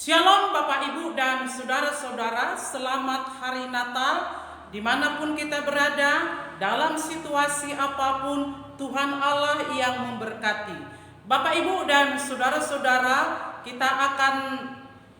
Shalom Bapak Ibu dan Saudara-saudara, selamat Hari Natal. Dimanapun kita berada, dalam situasi apapun, Tuhan Allah yang memberkati. Bapak Ibu dan Saudara-saudara, kita akan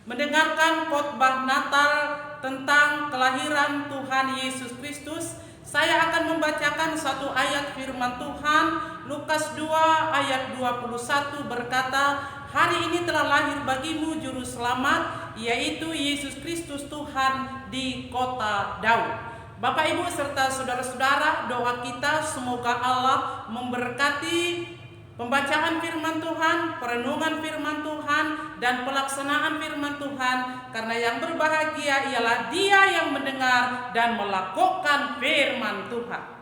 mendengarkan khotbah Natal tentang kelahiran Tuhan Yesus Kristus. Saya akan membacakan satu ayat firman Tuhan. Lukas 2 ayat 21 berkata, "Hari ini telah lahir bagimu juru selamat, yaitu Yesus Kristus Tuhan di kota Daud." Bapak Ibu serta saudara-saudara, doa kita semoga Allah memberkati pembacaan firman Tuhan, perenungan firman Tuhan, dan pelaksanaan firman Tuhan. Karena yang berbahagia ialah dia yang mendengar dan melakukan firman Tuhan.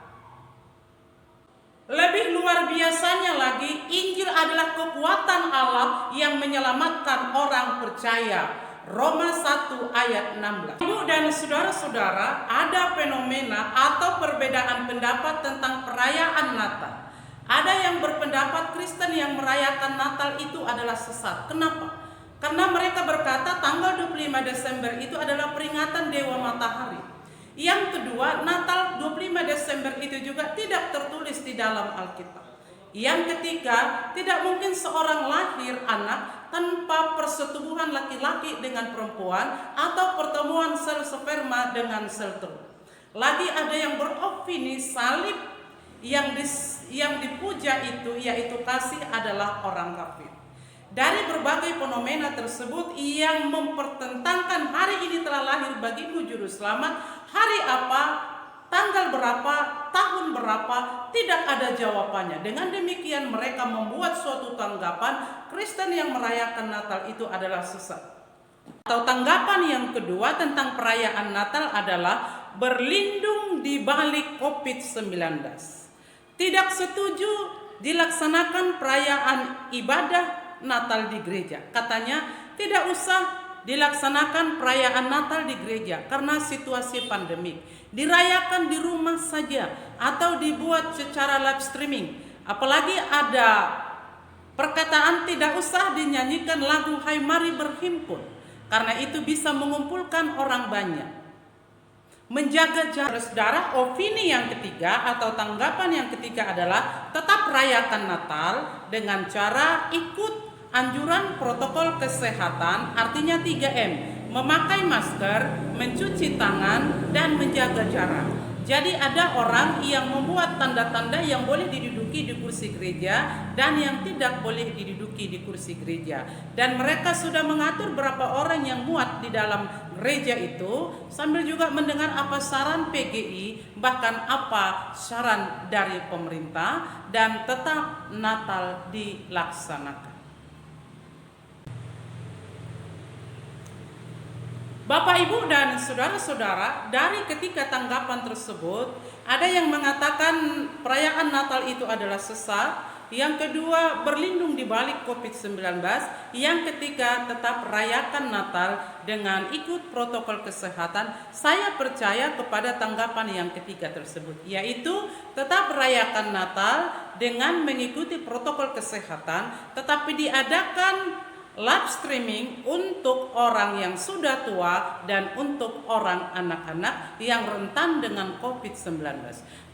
Lebih luar biasanya lagi, Injil adalah kekuatan Allah yang menyelamatkan orang percaya. Roma 1 ayat 16. Ibu dan saudara-saudara, ada fenomena atau perbedaan pendapat tentang perayaan Natal. Ada yang berpendapat Kristen yang merayakan Natal itu adalah sesat. Kenapa? Karena mereka berkata tanggal 25 Desember itu adalah peringatan Dewa Matahari. Yang kedua, Natal 25 Desember itu juga tidak tertulis di dalam Alkitab. Yang ketiga, tidak mungkin seorang lahir anak tanpa persetubuhan laki-laki dengan perempuan atau pertemuan sel sperma dengan sel telur. Lagi ada yang beropini salib yang dipuja itu yaitu kasih adalah orang kafir. Dari berbagai fenomena tersebut yang mempertentangkan hari ini telah lahir bagimu juru selamat, hari apa, tanggal berapa, tahun berapa, tidak ada jawabannya. Dengan demikian mereka membuat suatu tanggapan Kristen yang merayakan Natal itu adalah sesat. Atau tanggapan yang kedua tentang perayaan Natal adalah berlindung di balik COVID-19. Tidak setuju dilaksanakan perayaan ibadah Natal di gereja. Katanya tidak usah dilaksanakan perayaan Natal di gereja karena situasi pandemik. Dirayakan di rumah saja atau dibuat secara live streaming. Apalagi ada perkataan tidak usah dinyanyikan lagu Hai Mari Berhimpun karena itu bisa mengumpulkan orang banyak. Menjaga jarak. Saudara, opini yang ketiga atau tanggapan yang ketiga adalah tetap rayakan Natal dengan cara ikut anjuran protokol kesehatan, artinya 3M, memakai masker, mencuci tangan, dan menjaga jarak. Jadi ada orang yang membuat tanda-tanda yang boleh diduduki di kursi gereja dan yang tidak boleh diduduki di kursi gereja. Dan mereka sudah mengatur berapa orang yang muat di dalam gereja itu, sambil juga mendengar apa saran PGI, bahkan apa saran dari pemerintah, dan tetap Natal dilaksanakan. Bapak, Ibu, dan saudara-saudara, dari ketika tanggapan tersebut, ada yang mengatakan perayaan Natal itu adalah sesat. Yang kedua, berlindung di balik COVID-19. Yang ketiga, tetap rayakan Natal dengan ikut protokol kesehatan. Saya percaya kepada tanggapan yang ketiga tersebut, yaitu tetap rayakan Natal dengan mengikuti protokol kesehatan, tetapi diadakan live streaming untuk orang yang sudah tua dan untuk orang anak-anak yang rentan dengan COVID-19.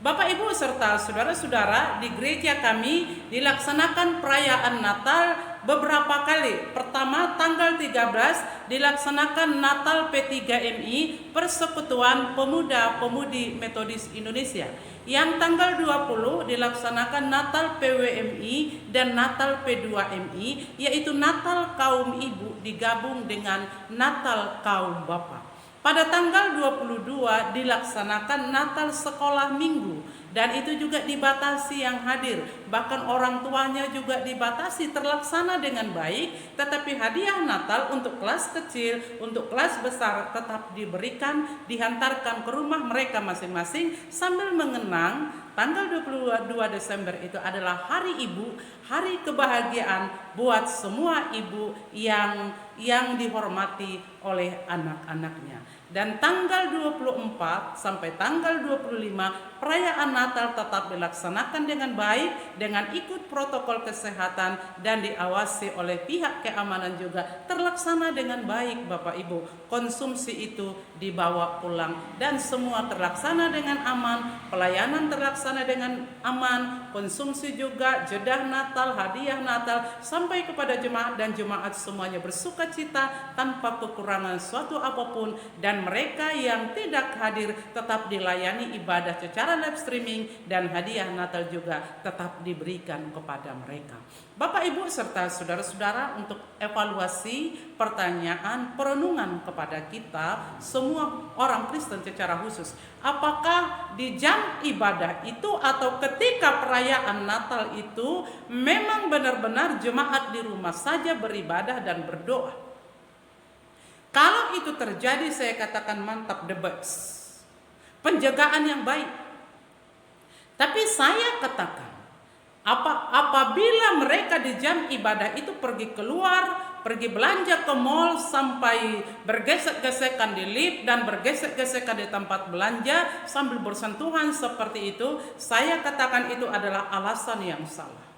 Bapak, Ibu, serta saudara-saudara, di gereja kami dilaksanakan perayaan Natal beberapa kali. Pertama, tanggal 13 dilaksanakan Natal P3MI, Persekutuan Pemuda-Pemudi Metodis Indonesia. Yang tanggal 20 dilaksanakan Natal PWMI dan Natal P2MI, yaitu Natal kaum ibu digabung dengan Natal kaum bapak. Pada tanggal 22 dilaksanakan Natal sekolah minggu, dan itu juga dibatasi yang hadir. Bahkan orang tuanya juga dibatasi, terlaksana dengan baik. Tetapi hadiah Natal untuk kelas kecil, untuk kelas besar tetap diberikan, dihantarkan ke rumah mereka masing-masing sambil mengenang tanggal 22 Desember itu adalah hari ibu, hari kebahagiaan buat semua ibu yang dihormati oleh anak-anaknya. Dan tanggal 24 sampai tanggal 25 perayaan Natal tetap dilaksanakan dengan baik dengan ikut protokol kesehatan dan diawasi oleh pihak keamanan juga terlaksana dengan baik Bapak Ibu. Konsumsi itu dibawa pulang dan semua terlaksana dengan aman, pelayanan terlaksana dengan aman, konsumsi juga, jedah Natal, hadiah Natal sampai kepada jemaat dan jemaat semuanya bersukacita tanpa kekurangan suatu apapun, dan mereka yang tidak hadir tetap dilayani ibadah secara live streaming dan hadiah Natal juga tetap diberikan kepada mereka. Bapak Ibu serta saudara-saudara, untuk evaluasi pertanyaan perenungan kepada kita semua orang Kristen secara khusus, apakah di jam ibadah itu atau ketika perayaan Natal itu memang benar-benar jemaat di rumah saja beribadah dan berdoa? Kalau itu terjadi, saya katakan mantap, the best. Penjagaan yang baik. Tapi saya katakan, apabila mereka di jam ibadah itu pergi keluar, pergi belanja ke mall sampai bergesek-gesekan di lift dan bergesek-gesekan di tempat belanja sambil bersentuhan seperti itu, saya katakan itu adalah alasan yang salah.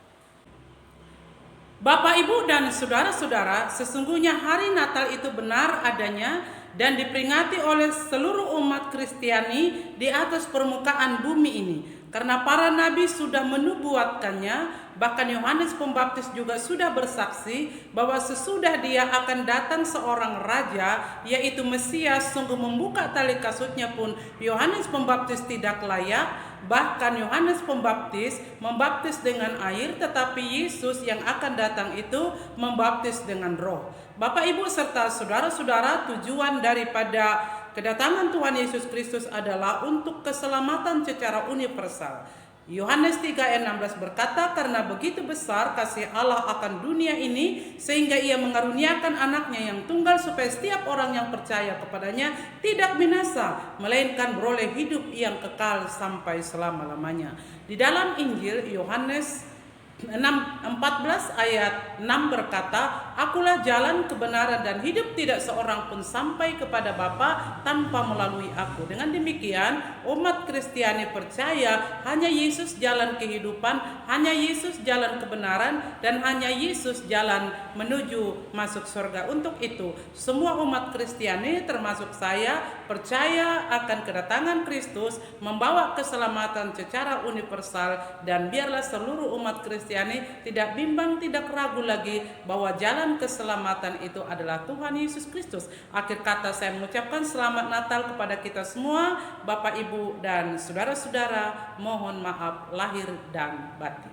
Bapak, Ibu, dan saudara-saudara, sesungguhnya hari Natal itu benar adanya dan diperingati oleh seluruh umat Kristiani di atas permukaan bumi ini. Karena para nabi sudah menubuatkannya, bahkan Yohanes Pembaptis juga sudah bersaksi bahwa sesudah dia akan datang seorang raja, yaitu Mesias, sungguh membuka tali kasutnya pun Yohanes Pembaptis tidak layak. Bahkan Yohanes Pembaptis membaptis dengan air, tetapi Yesus yang akan datang itu membaptis dengan Roh. Bapak, Ibu, serta saudara-saudara, tujuan daripada kedatangan Tuhan Yesus Kristus adalah untuk keselamatan secara universal. Yohanes 3 ayat 16 berkata, karena begitu besar kasih Allah akan dunia ini sehingga ia mengaruniakan anaknya yang tunggal supaya setiap orang yang percaya kepadanya tidak binasa melainkan beroleh hidup yang kekal sampai selama-lamanya. Di dalam Injil Yohanes 14 ayat 6 berkata, akulah jalan, kebenaran, dan hidup, tidak seorang pun sampai kepada Bapa tanpa melalui aku. Dengan demikian umat Kristiani percaya hanya Yesus jalan kehidupan, hanya Yesus jalan kebenaran, dan hanya Yesus jalan menuju masuk surga. Untuk itu semua umat Kristiani termasuk saya percaya akan kedatangan Kristus membawa keselamatan secara universal, dan biarlah seluruh umat Kristiani tidak bimbang, tidak ragu lagi bahwa jalan keselamatan itu adalah Tuhan Yesus Kristus. Akhir kata saya mengucapkan selamat Natal kepada kita semua, Bapak, Ibu, dan saudara-saudara. Mohon maaf lahir dan batin.